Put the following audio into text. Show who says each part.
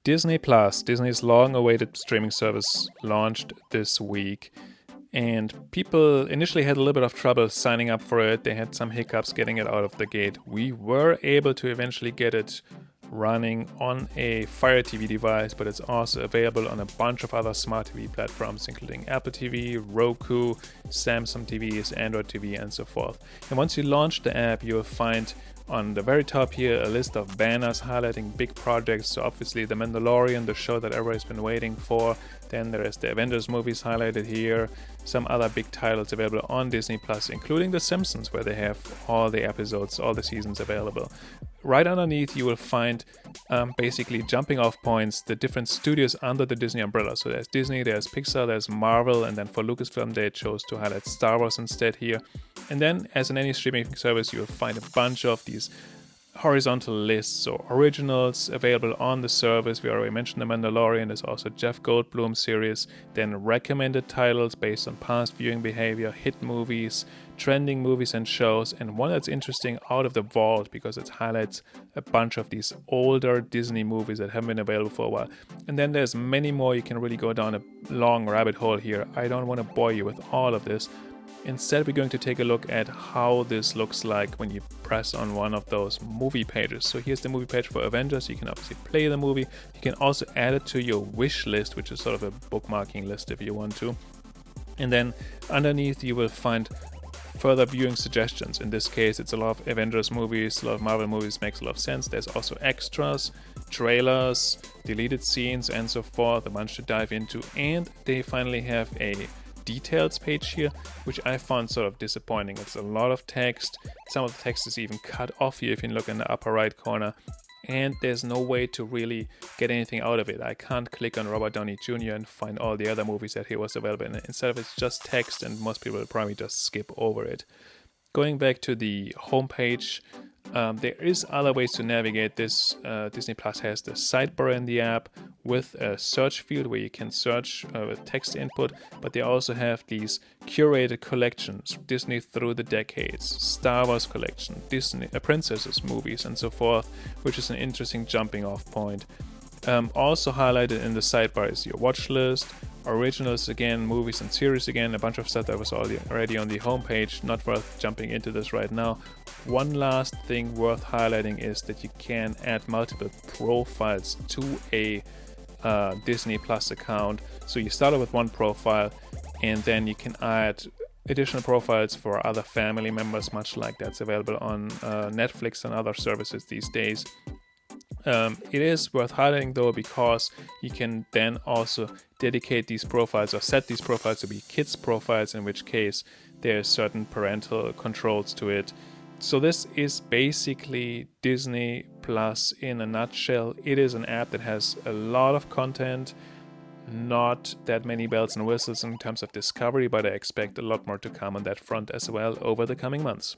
Speaker 1: Disney Plus, Disney's long-awaited streaming service, launched this week. And people initially had a little bit of trouble signing up for it. They had some hiccups getting it out of the gate. We were able to eventually get it running on a Fire TV device, but it's also available on a bunch of other smart TV platforms, including Apple TV, Roku, Samsung TVs, Android TV, and so forth. And once you launch the app, you'll find on the very top here a list of banners highlighting big projects. So obviously the Mandalorian, the show that everybody's been waiting for. Then there is the Avengers movies highlighted here. Some other big titles available on Disney Plus, including The Simpsons, where they have all the episodes, all the seasons available. Right underneath you will find basically jumping off points, the different studios under the Disney umbrella. So there's Disney, there's Pixar, there's Marvel, and then for Lucasfilm they chose to highlight Star Wars instead here. And then as in any streaming service, you'll find a bunch of these horizontal lists or originals available on the service. We already mentioned The Mandalorian. There's also Jeff Goldblum series, then recommended titles based on past viewing behavior, hit movies, trending movies and shows, and one that's interesting, out of the vault, because it highlights a bunch of these older Disney movies that haven't been available for a while. And then there's many more. You can really go down a long rabbit hole here. I don't want to bore you with all of this. Instead, we're going to take a look at how this looks like when you press on one of those movie pages. So here's the movie page for Avengers. You can obviously play the movie. You can also add it to your wish list, which is sort of a bookmarking list if you want to. And then underneath you will find further viewing suggestions. In this case, it's a lot of Avengers movies, a lot of Marvel movies, makes a lot of sense. There's also extras, trailers, deleted scenes, and so forth, a bunch to dive into. And they finally have a details page here, which I found sort of disappointing. It's a lot of text. Some of the text is even cut off here if you look in the upper right corner, and there's no way to really get anything out of it. I can't click on Robert Downey Jr. and find all the other movies that he was available in. Instead of it's just text, and most people will probably just skip over it. Going back to the homepage, there is other ways to navigate this. Disney Plus has the sidebar in the app with a search field where you can search with text input, but they also have these curated collections, Disney through the decades, Star Wars collection, Disney princesses movies, and so forth, which is an interesting jumping off point. Also highlighted in the sidebar is your watch list, originals again, movies and series again, a bunch of stuff that was already on the homepage, not worth jumping into this right now. One last thing worth highlighting is that you can add multiple profiles to a Disney Plus account. So you start with one profile, and then you can add additional profiles for other family members, much like that's available on Netflix and other services these days. It is worth highlighting though, because you can then also dedicate these profiles or set these profiles to be kids profiles, in which case there's certain parental controls to it. So this is basically Disney Plus in a nutshell. It is an app that has a lot of content, not that many bells and whistles in terms of discovery, but I expect a lot more to come on that front as well over the coming months.